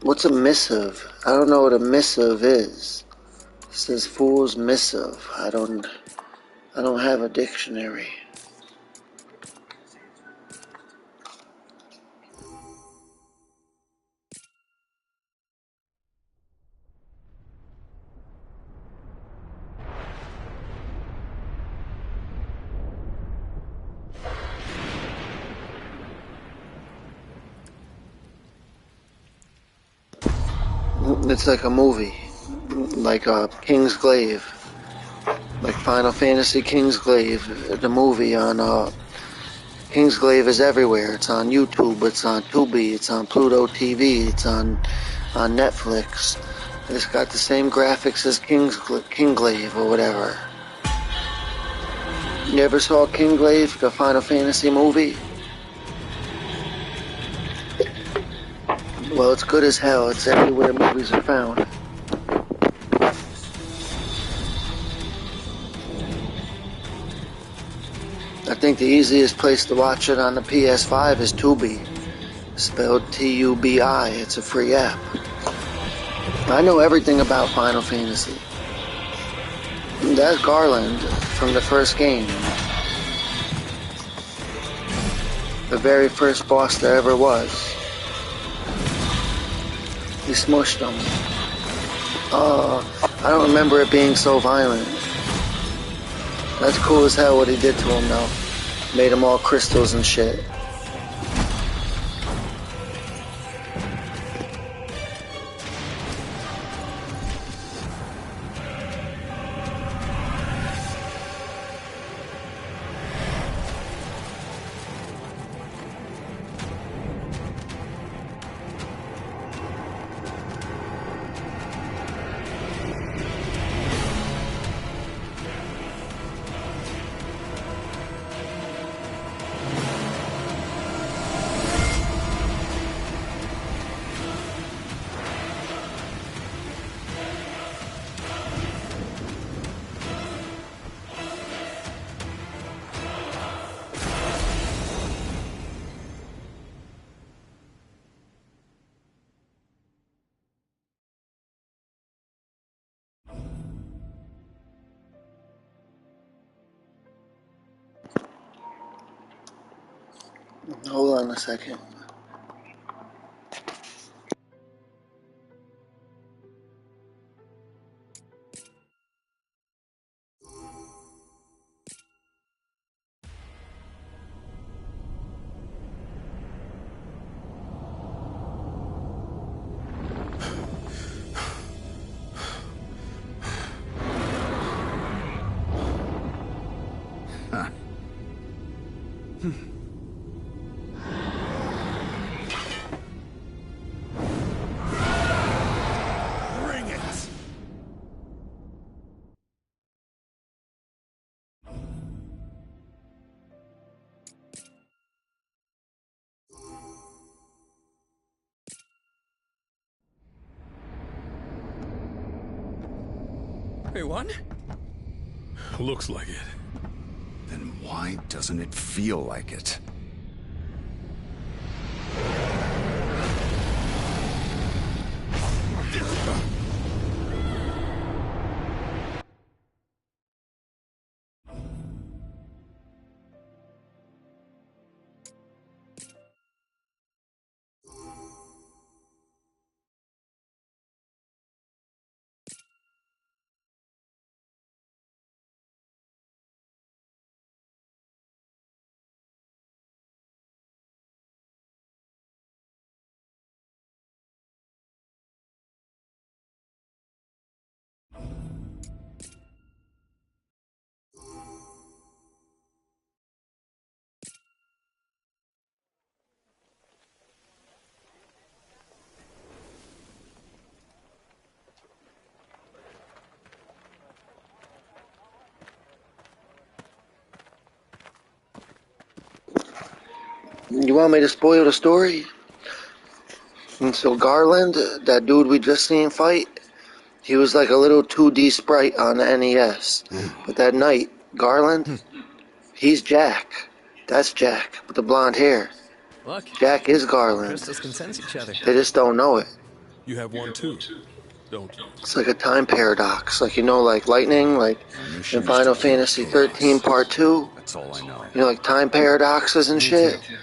What's a missive? I don't know what a missive is. It says fool's missive. I don't have a dictionary. It's like a movie, like King's Glaive, like Final Fantasy King's Glaive. The movie on King's Glaive is everywhere. It's on YouTube. It's on Tubi. It's on Pluto TV. It's on Netflix. It's got the same graphics as King Glaive or whatever. You ever saw King Glaive, the Final Fantasy movie? Well, it's good as hell. It's everywhere movies are found. I think the easiest place to watch it on the PS5 is Tubi. Spelled T-U-B-I. It's a free app. I know everything about Final Fantasy. That's Garland from the first game. The very first boss there ever was. He smushed him. I don't remember it being so violent. That's cool as hell what he did to him though. Made him all crystals and shit. Hold on a second. One? Looks like it. Then why doesn't it feel like it? You want me to spoil the story? And so Garland, that dude we just seen fight, he was like a little 2D sprite on the NES. But that night, Garland, he's Jack. That's Jack with the blonde hair. Look, Jack is Garland. crystals can sense each other. They just don't know it. You have one too, don't you? It's like a time paradox. Like, you know, like lightning, like in Final Fantasy 13 Part 2. That's all I know. You know, like time paradoxes and Me shit. too.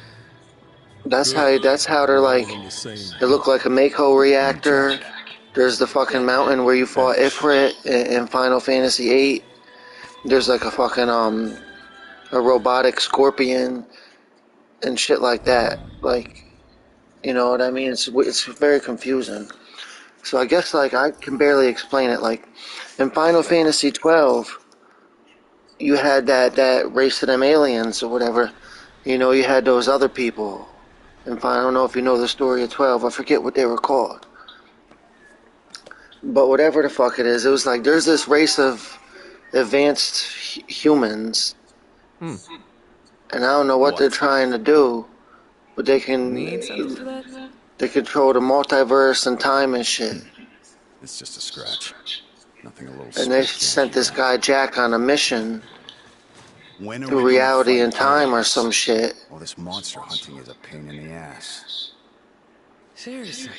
That's Good. how they're We're like, all on the same they look like a Mako reactor. There's the fucking mountain where you fought Ifrit in Final Fantasy 8. There's like a fucking, a robotic scorpion and shit like that. Like, you know what I mean? It's very confusing. So I guess like I can barely explain it. Like in Final Fantasy 12, you had that race of them aliens or whatever. You know, you had those other people. And I don't know if you know the story of 12. I forget what they were called. But whatever the fuck it is, it was like there's this race of advanced humans, and I don't know what they're trying to do, but they control the multiverse and time and shit. It's just a scratch. Nothing a little And they squeak sent can't this cure. guy Jack on a mission When are through we gonna reality fight and time or chaos? some shit. Oh, this monster hunting is a pain in the ass. Seriously.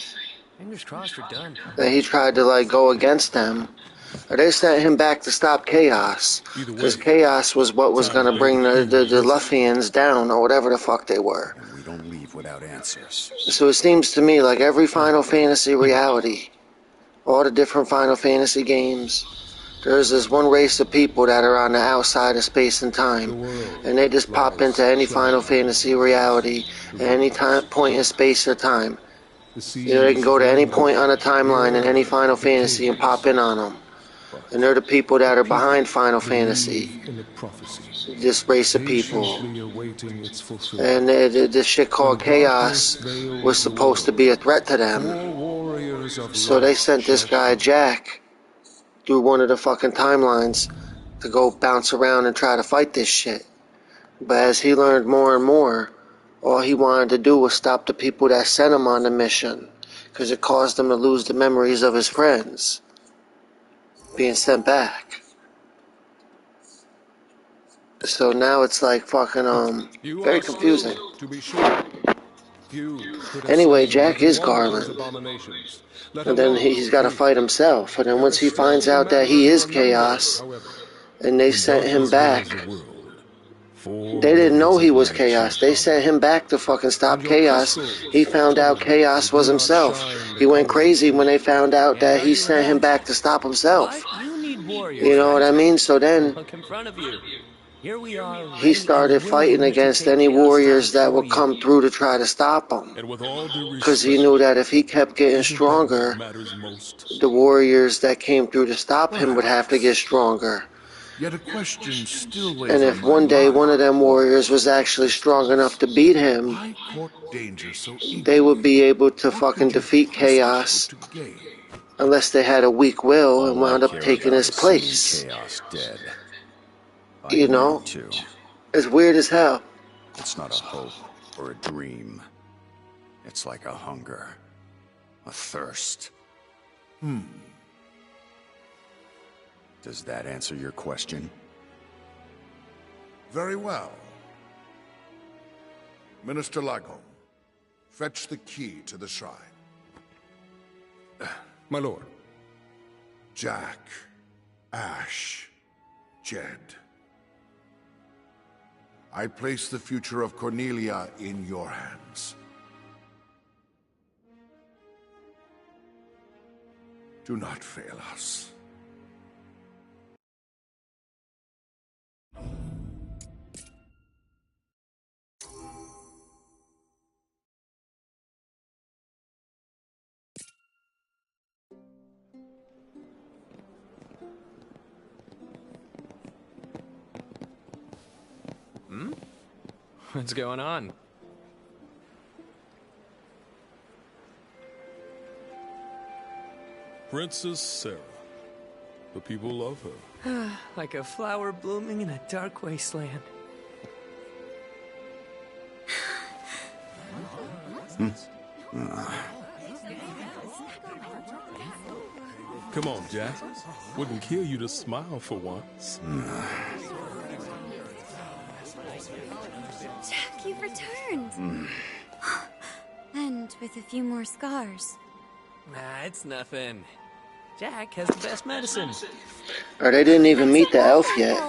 Fingers crossed we're done. And he tried to like go against them. Or they sent him back to stop chaos. Either Because way, chaos was what was time to gonna pay bring the fee we the visit. Luthians down or whatever the fuck they were. And we don't leave without answers. So it seems to me like every Final Fantasy reality, all the different Final Fantasy games, there's this one race of people that are on the outside of space and time, and they just pop into any Final Fantasy reality at any point in space or time. You know, they can go to any point on a timeline in any Final Fantasy and pop in on them. And they're the people that are behind Final Fantasy, In the prophecy, this race of people. patiently awaiting its fulfillment. And this shit called Chaos was supposed to be a threat to them. Four warriors of So they light sent this shall guy, come. Jack, through one of the fucking timelines to go bounce around and try to fight this shit. But as he learned more and more, all he wanted to do was stop the people that sent him on the mission, because it caused him to lose the memories of his friends being sent back. So now it's like fucking You very are confusing. skilled, to be sure. Few could have Anyway, slain Jack even is one of those Garland. abominations, let And then alone he's got to three. fight himself. And then once he There finds still out that he matters is your number, Chaos, however. and they When sent him darkness rules back, the world, four they didn't know warriors he of was light shall Chaos. They come. sent him back to fucking And stop your Chaos. pistols, He found out suddenly, Chaos was do not himself. shine the He went color of crazy when they truth. found out Can't that he argue with sent him that. back to stop himself. But you need warriors, You know what right? I mean? So then Look in front of you. Here we are, he ready started and fighting willing to against take any chaos warriors down that for would you. come through to try to stop him. And with all due Because he respect, knew that if he kept getting isn't that what stronger, matters most? the warriors that came through to stop him would have to get Perhaps. stronger. Yet a question still lays And on if my one day mind. one of them warriors was actually strong enough to beat him, Why court danger so they would eagerly? be able to What fucking could you defeat possibly hope Chaos to gain? unless they had a weak will and All I wound up care taking about his is seeing place. chaos dead. I You need know, to. it's weird as hell. It's not a hope or a dream. It's like a hunger, a thirst. Does that answer your question? Very well. Minister Lagom, fetch the key to the shrine. My lord. Jack, Ash, Jed. I place the future of Cornelia in your hands. Do not fail us. What's going on? Princess Sarah. The people love her. Like a flower blooming in a dark wasteland. Come on, Jack. Wouldn't kill you to smile for once. Jack, you've returned. And with a few more scars. Nah, it's nothing. Jack has the best medicine. Or they didn't even meet the elf yet.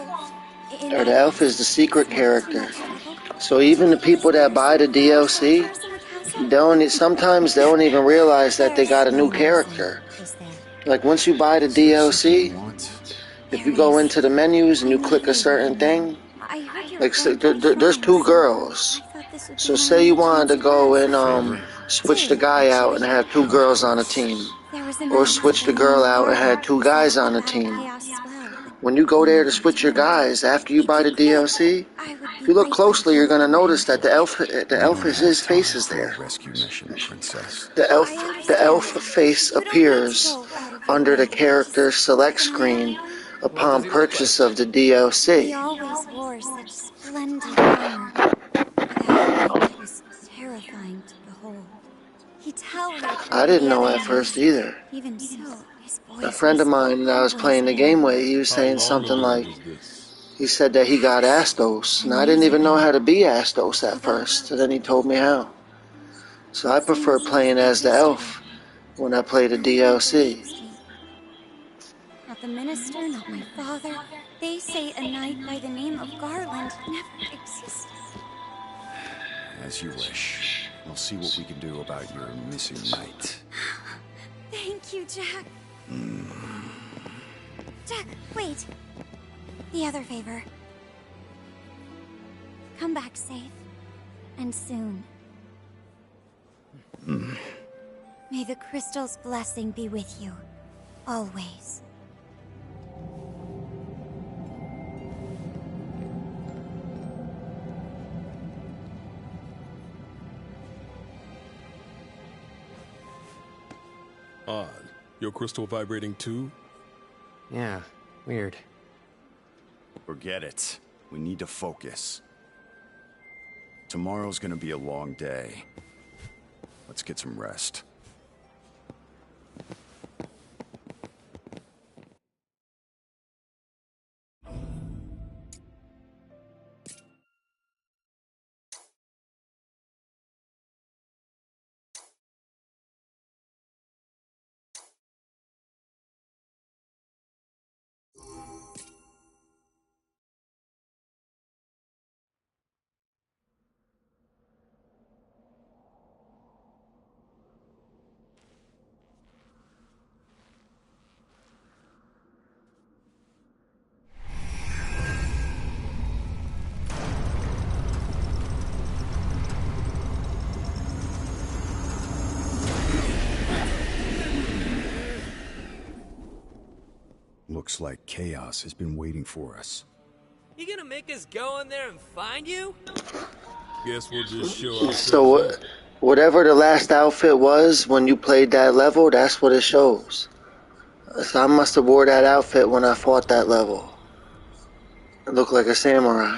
In Or the that elf case, is the secret isn't it too character. much trouble? So even the people that buy the DLC, sometimes they don't even realize that they got a new character. Is there? Like once you buy the Is there something DLC, you want? if you go into the menus and you click a certain thing, like there's two girls. So say you wanted to go and switch the guy out and have two girls on a team, or switch the girl out and had two guys on the team. When you go there to switch your guys after you buy the DLC, if you look closely, you're gonna notice that the elf is his face is there. Rescue mission, princess. The elf face appears under the character select screen upon purchase of the DLC. He always wore such splendid armor, with a helmet that was terrifying to behold. He towered I over didn't the know other at first knights. either. Even so, his voice A friend of mine that I was playing the game with, he was How saying long something ago like, was this? he said that he got Astos, and I didn't even know how to be Astos at first, and then he told me how. So I prefer playing as the elf when I play the DLC. Not the minister, not my father. They say a knight by the name of Garland never existed. As you wish. We'll see what we can do about your missing knight. Thank you, Jack. Jack, wait. The other favor. Come back safe. And soon. May the crystal's blessing be with you. Always. Odd. Your crystal vibrating too? Yeah, weird. Forget it. We need to focus. Tomorrow's gonna be a long day. Let's get some rest. Looks like chaos has been waiting for us. You gonna make us go in there and find you? Guess we'll just show ourselves So up. whatever the last outfit was when you played that level, that's what it shows. So I must have wore that outfit when I fought that level. It looked like a samurai.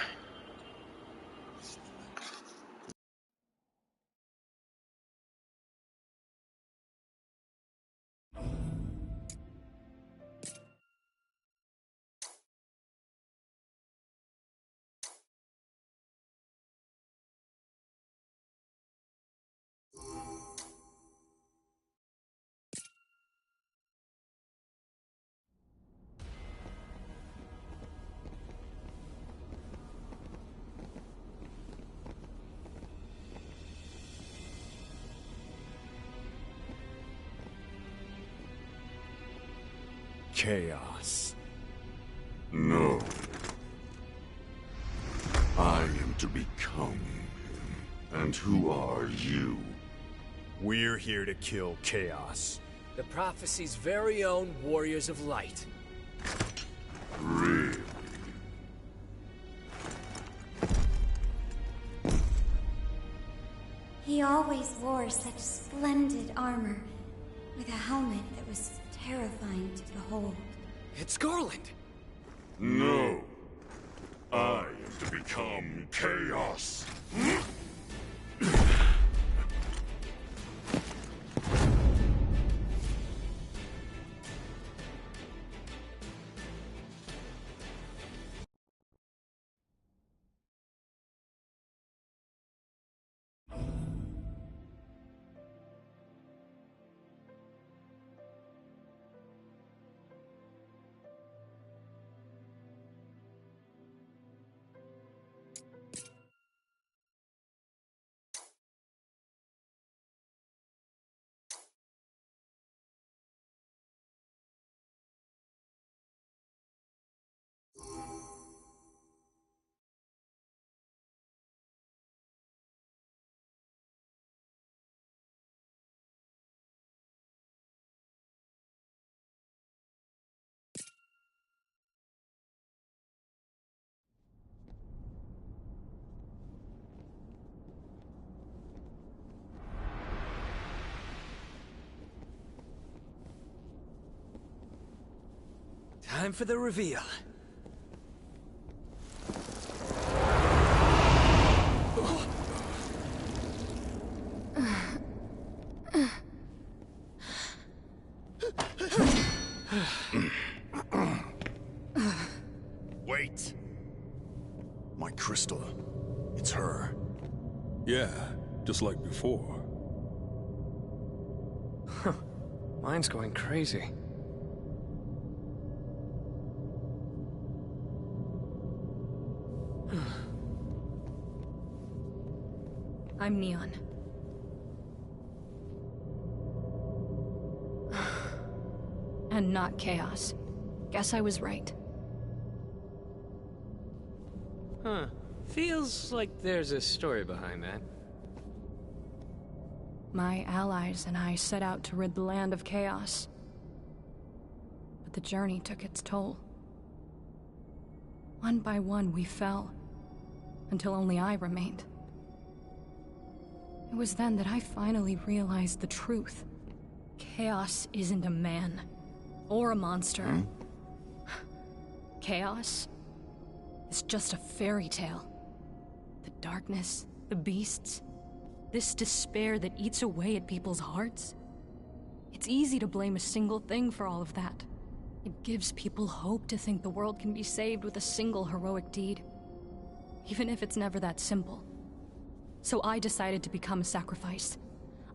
Chaos. No. I am to become. And who are you? We're here to kill chaos. The prophecy's very own warriors of light. Really? He always wore such splendid armor, with a helmet that was terrifying to behold. It's Garland! No. I am to become chaos. Time for the reveal. Wait. My crystal. It's her. Yeah, just like before. Mine's going crazy. I'm Neon. And not Chaos. Guess I was right. Huh. Feels like there's a story behind that. My allies and I set out to rid the land of chaos. But the journey took its toll. One by one, we fell, until only I remained. It was then that I finally realized the truth. Chaos isn't a man, or a monster. Chaos is just a fairy tale. The darkness, the beasts, this despair that eats away at people's hearts. It's easy to blame a single thing for all of that. It gives people hope to think the world can be saved with a single heroic deed, even if it's never that simple. So I decided to become a sacrifice.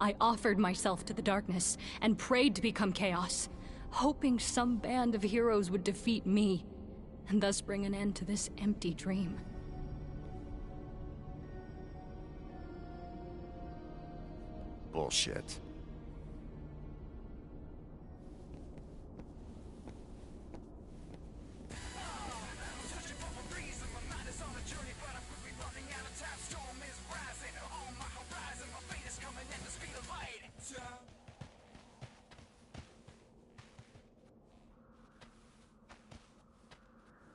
I offered myself to the darkness and prayed to become chaos, hoping some band of heroes would defeat me and thus bring an end to this empty dream. Bullshit.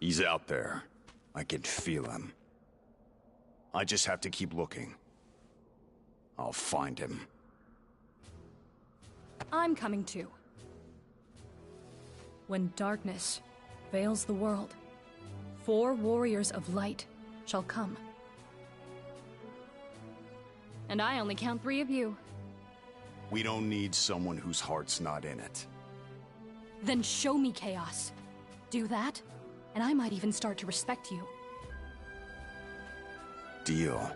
He's out there. I can feel him. I just have to keep looking. I'll find him. I'm coming too. When darkness veils the world, 4 warriors of light shall come. And I only count 3 of you. We don't need someone whose heart's not in it. Then show me chaos. Do that, and I might even start to respect you. Deal.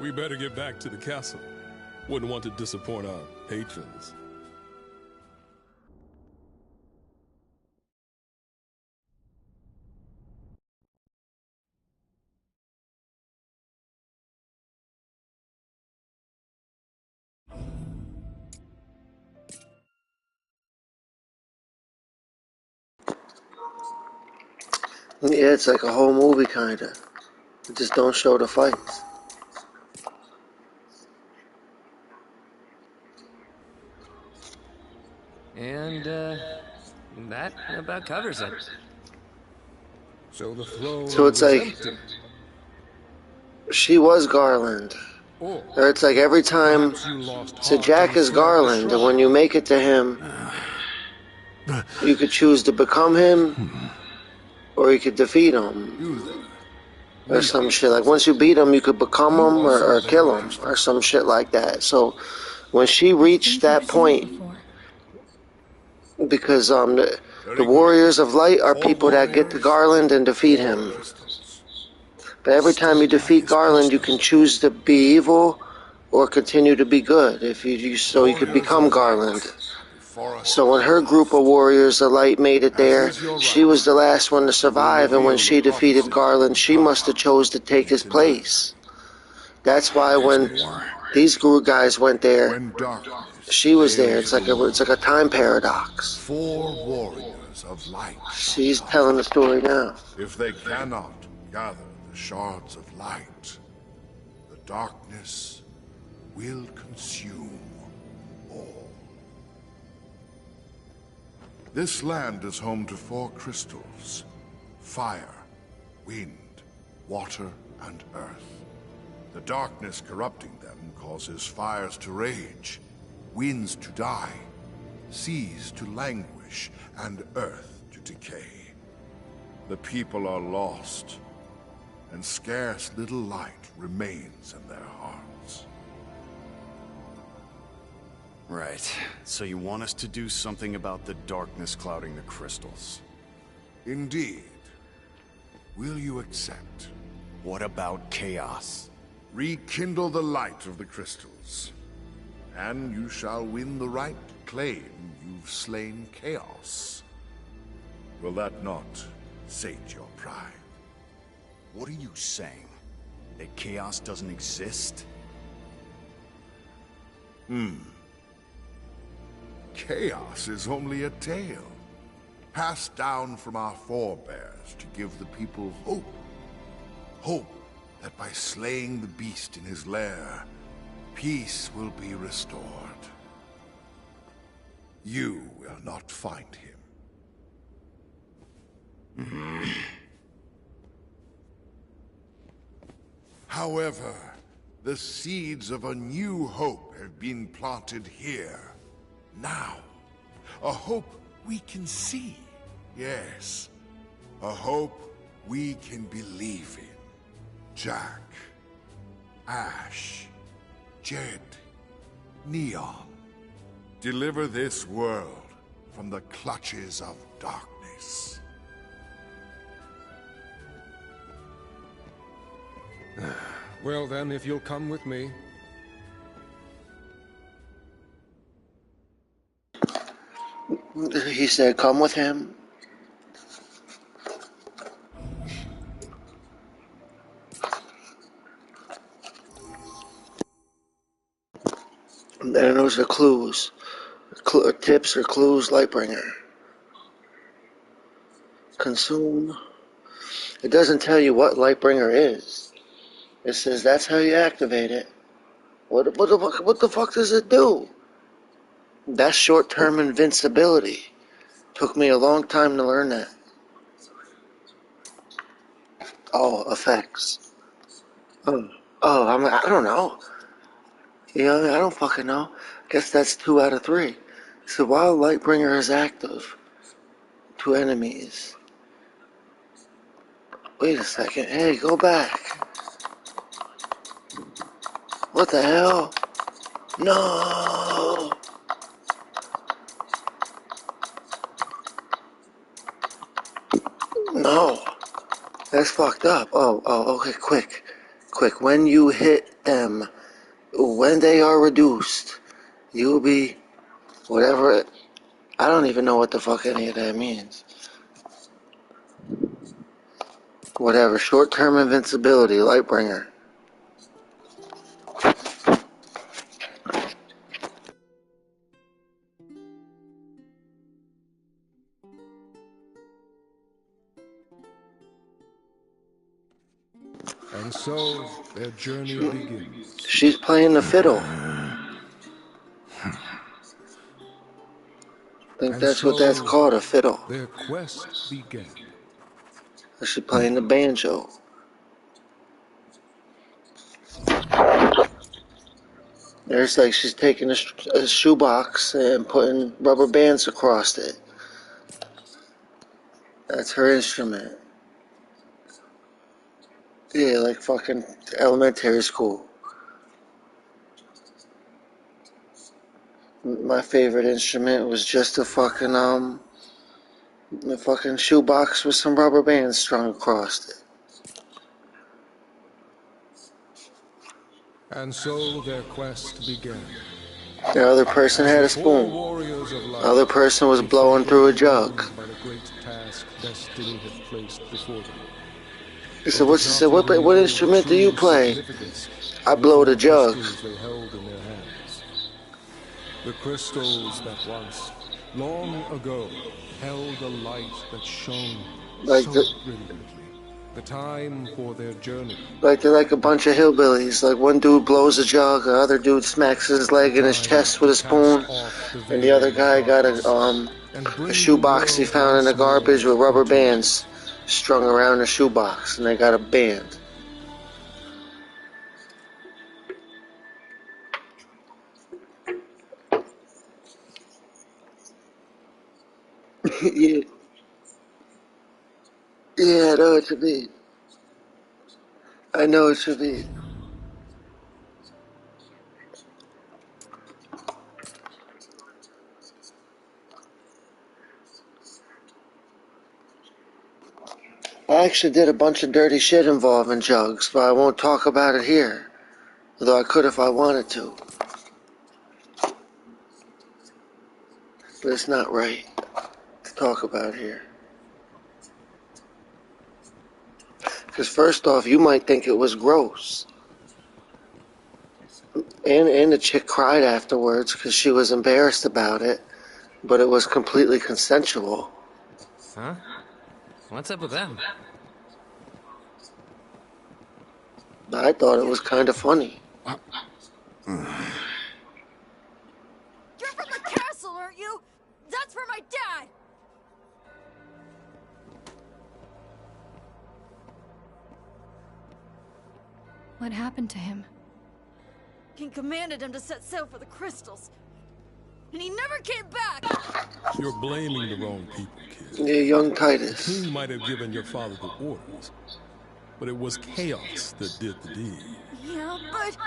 We better get back to the castle. Wouldn't want to disappoint our patrons. Yeah, it's like a whole movie, kinda. They just don't show the fights. And, that about covers it. So the throne So it's was like empty. she was Garland. Or Or it's like every time. perhaps you lost So heart Jack and is fled the Garland, and when shrine. you make it to him, you could choose to become him, or you could defeat him, You or some shit. Like once you beat him, you could become him or kill him, or some shit like that. So when she reached that point, because the warriors of light are people that get to Garland and defeat him. But every time you defeat Garland, you can choose to be evil or continue to be good. If so you could become Garland. So when her group of warriors of light made it there, she was the last one to survive, and when she defeated Garland, she must have chose to take his place. That's why when these group guys went there, When darkness she was there. It's like veils a time paradox. 4 warriors of light. She's telling the story now. If they cannot gather the shards of light, the darkness will consume all. This land is home to 4 crystals: fire, wind, water, and earth. The darkness corrupting them causes fires to rage, winds to die, seas to languish, and earth to decay. The people are lost, and scarce little light remains in their hearts. Right. So you want us to do something about the darkness clouding the crystals? Indeed. Will you accept? What about chaos? Rekindle the light of the crystals, and you shall win the right to claim you've slain chaos. Will that not sate your pride? What are you saying? That chaos doesn't exist? Chaos is only a tale, passed down from our forebears to give the people hope. Hope that by slaying the beast in his lair, peace will be restored. You will not find him. However, the seeds of a new hope have been planted here, now. A hope we can see, yes. A hope we can believe in. Jack, Ash, Jed, Neon. Deliver this world from the clutches of darkness. Well then, if you'll come with me. He said, come with him. And then those are clues. Tips or clues, Lightbringer. Consume. It doesn't tell you what Lightbringer is. It says that's how you activate it. What the fuck does it do? That's short-term invincibility. Took me a long time to learn that. Oh, effects. I don't know. You know, I don't fucking know. Guess that's 2 out of 3. So while Lightbringer is active to enemies. Wait a second. Hey, go back. What the hell? No. No. That's fucked up. Okay, quick. When you hit them, when they are reduced, you'll be whatever. I don't even know what the fuck any of that means. Whatever. Short-term invincibility, Lightbringer. And so their journey begins. She's playing the fiddle. I think And that's what that's so called, a fiddle. Their quest began. She's playing the banjo. There's like she's taking a shoebox and putting rubber bands across it. That's her instrument. Yeah, like fucking elementary school. My favorite instrument was just a fucking shoebox with some rubber bands strung across it. And so their quest began. The other person had a spoon. The other person was blowing through a jug. By the great task destiny had placed before them. He said, what instrument do you play? I blow the jug. They held in their hands. The crystals that once, long ago, held a light that shone Like so the- brilliantly. The time for their journey. Like they're like a bunch of hillbillies. Like one dude blows a jug, the other dude smacks his leg in his chest with a spoon, and the other guy got a shoebox he found in the garbage with rubber bands strung around the shoebox, and they got a band. Yeah, yeah, I know what you mean. I know what you mean. I actually did a bunch of dirty shit involving drugs, but I won't talk about it here. Although I could if I wanted to. But it's not right to talk about here. Because first off, you might think it was gross. And the chick cried afterwards because she was embarrassed about it. But it was completely consensual. Huh? What's up with them? I thought it was kind of funny. You're from the castle, aren't you? That's for my dad! What happened to him? King commanded him to set sail for the crystals. And he never came back! You're blaming the wrong people, kid. Yeah, young The Titus. king might have given your father the orders, but it was chaos that did the deed. Yeah, but...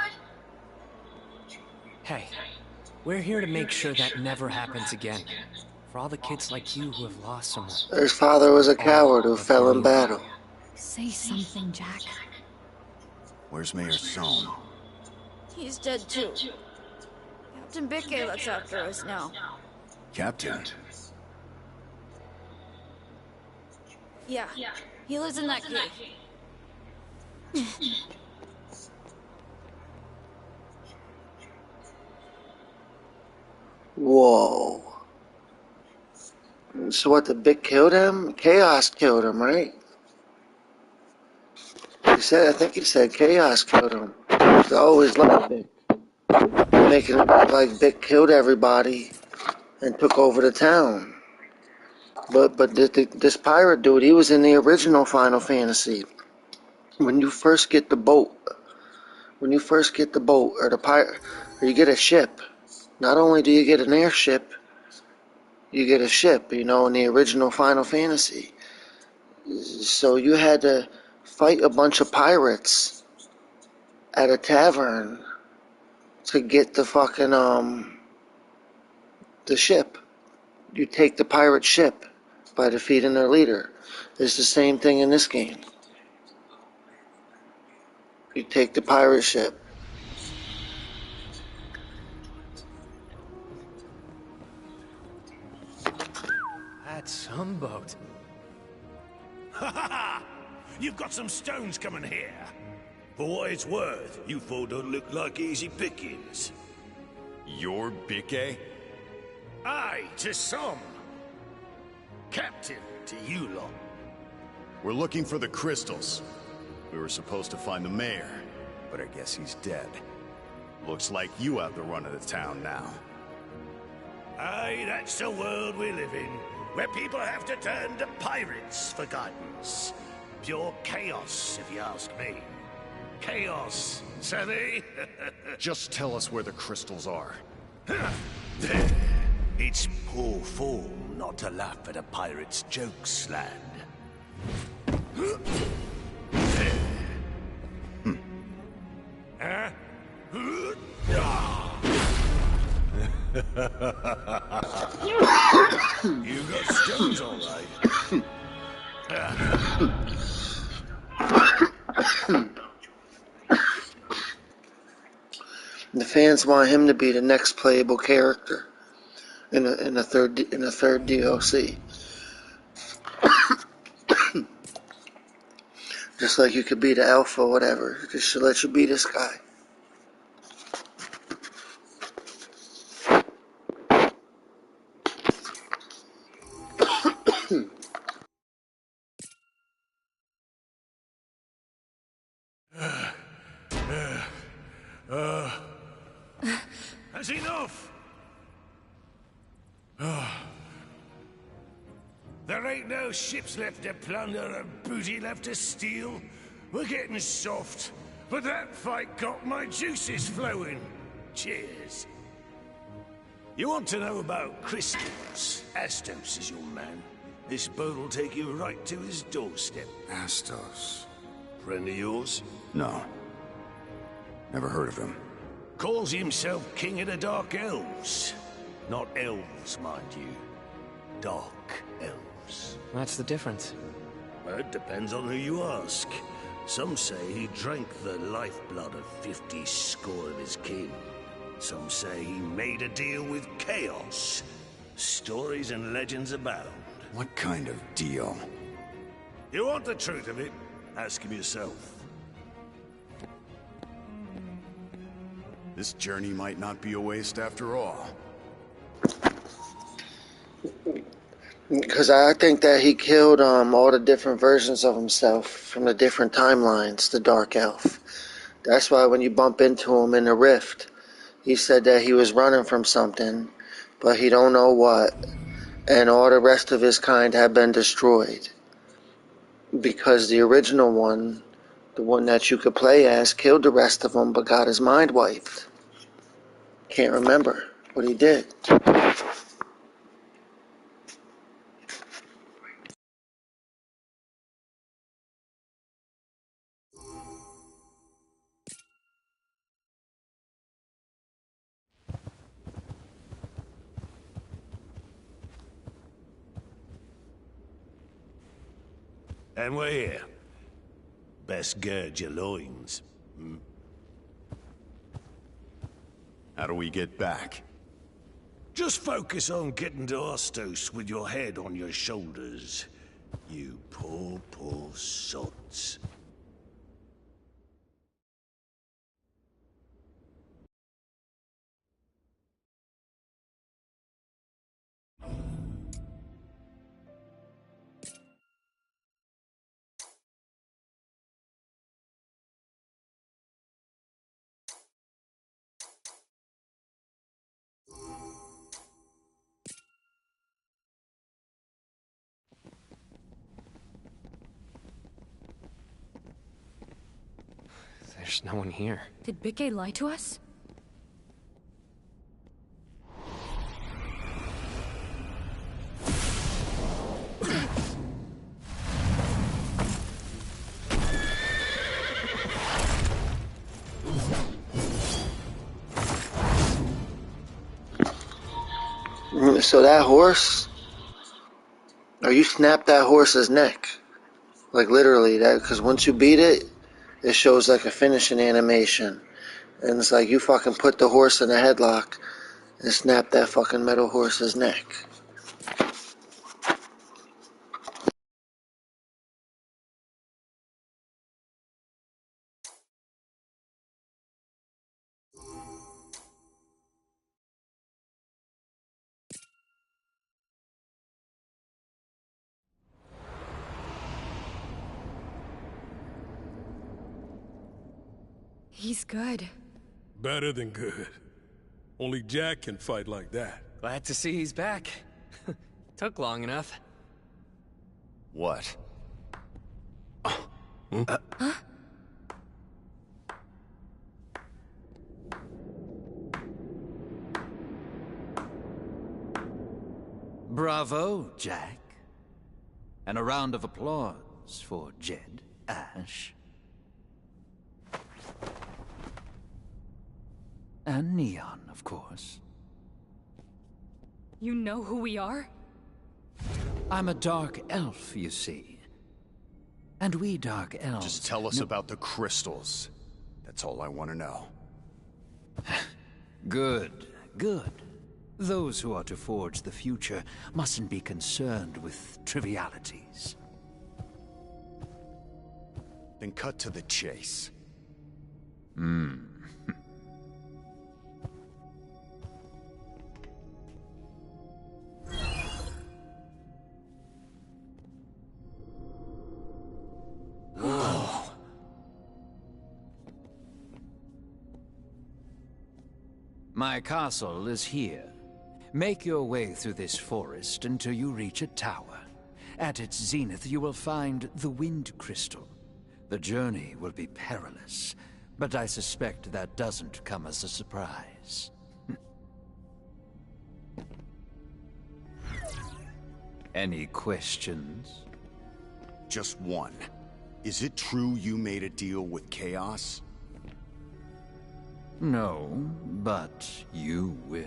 Hey, we're here to make sure that never happens again. For all the kids like you who have lost someone. His father was a coward who fell in battle. Say something, Jack. Where's Mayor Sohn? he's dead too. Captain Bickey looks after us now. Captain? Yeah, he lives in that cave. Whoa. So what, the Big killed him? Chaos killed him, right? I think he said Chaos killed him. He's always like Big. Making it look like Big killed everybody and took over the town. But this pirate dude, he was in the original Final Fantasy. When you first get the boat, or the pirate, or you get a ship, not only do you get an airship, you get a ship, in the original Final Fantasy. So you had to fight a bunch of pirates at a tavern to get the fucking, the ship. You take the pirate ship by defeating their leader. It's the same thing in this game. You take the pirate ship. That's some boat. Ha ha ha! You've got some stones coming here. For what it's worth, you four don't look like easy pickings. You're Bickey? Aye, to some. Captain, to you lot. We're looking for the crystals. We were supposed to find the mayor, but I guess he's dead. Looks like you have the run of the town now. Aye, that's the world we live in, where people have to turn to pirates for guidance. Pure chaos, if you ask me. Chaos, savvy? Just tell us where the crystals are. There. It's poor form not to laugh at a pirate's jokes, lad. There. Huh? You got stones, all right. The fans want him to be the next playable character in the third DLC. Just like you could be the alpha or whatever. Just to let you be this guy. That's enough! There ain't no ships left to plunder and booty left to steal. We're getting soft, but that fight got my juices flowing. Cheers. You want to know about crystals? Astos is your man. This boat will take you right to his doorstep. Astos. Friend of yours? No. Never heard of him. Calls himself King of the Dark Elves. Not elves, mind you. Dark elves. What's the difference? Well, it depends on who you ask. Some say he drank the lifeblood of 50 score of his kin. Some say he made a deal with Chaos. Stories and legends abound. What kind of deal? You want the truth of it? Ask him yourself. This journey might not be a waste after all. Because I think that he killed all the different versions of himself from the different timelines, the Dark Elf. That's why when you bump into him in the Rift, he said that he was running from something, but he don't know what, and all the rest of his kind have been destroyed. Because the original one, the one that you could play as, killed the rest of them, but got his mind wiped. Can't remember what he did. And we're here. Best gird your loins. How do we get back? Just focus on getting to Astos with your head on your shoulders. You poor, poor sots. There's no one here. Did Bikke lie to us? So that horse, or you snapped that horse's neck. Like literally, that, because once you beat it, it shows like a finishing animation. And it's like you fucking put the horse in a headlock and snapped that fucking metal horse's neck. He's good. Better than good. Only Jack can fight like that. Glad to see he's back. Took long enough. What? Bravo, Jack. And a round of applause for Jed Ash. And Neon, of course. You know who we are? I'm a dark elf, you see. And we dark elves... Just tell us about the crystals. That's all I want to know. Good, good. Those who are to forge the future mustn't be concerned with trivialities. Then cut to the chase. My castle is here. Make your way through this forest until you reach a tower. At its zenith, you will find the Wind Crystal. The journey will be perilous, but I suspect that doesn't come as a surprise. Any questions? Just one. Is it true you made a deal with Chaos? No, but you will.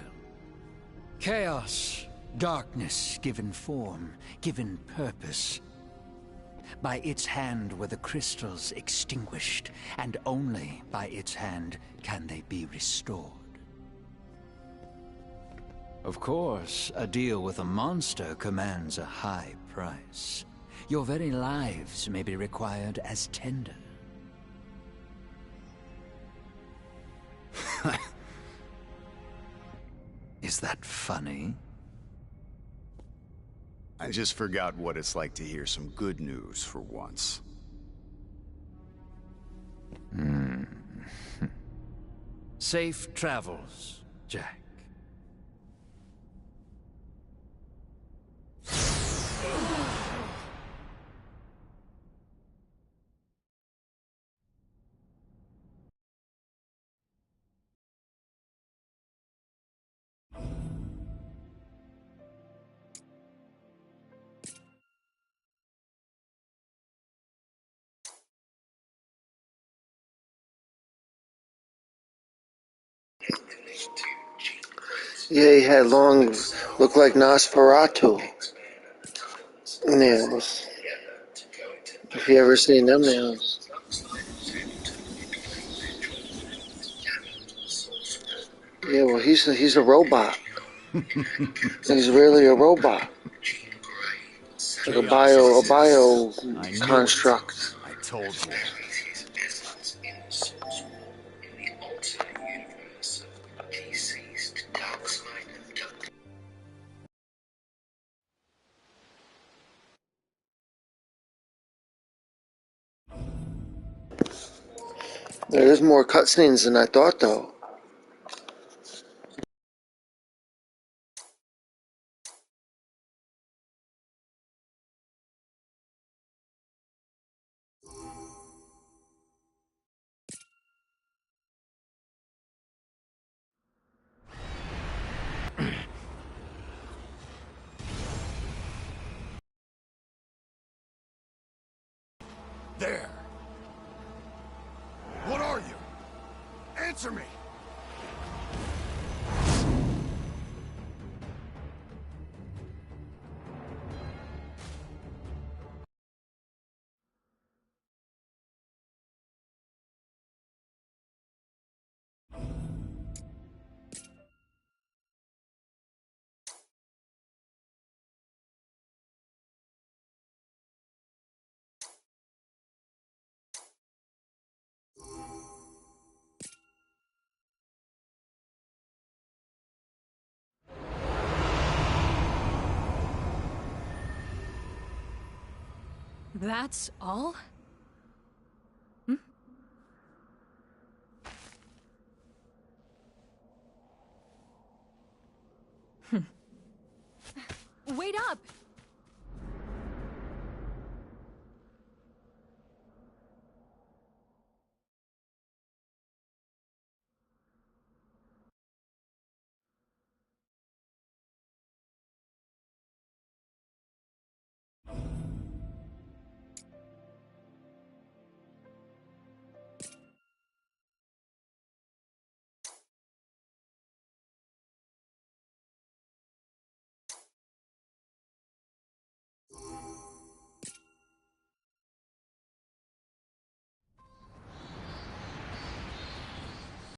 Chaos, darkness given form, given purpose. By its hand were the crystals extinguished, and only by its hand can they be restored. Of course, a deal with a monster commands a high price. Your very lives may be required as tender. Is that funny? I just forgot what it's like to hear some good news for once. Safe travels, Jack. Yeah, he had long, looked like Nosferatu nails. If you ever seen them nails. Yeah, well, he's a robot. He's really a robot. Like a bio I knew construct. it. I told you. There is more cutscenes than I thought, though. There! What are you? Answer me! That's all? Wait up!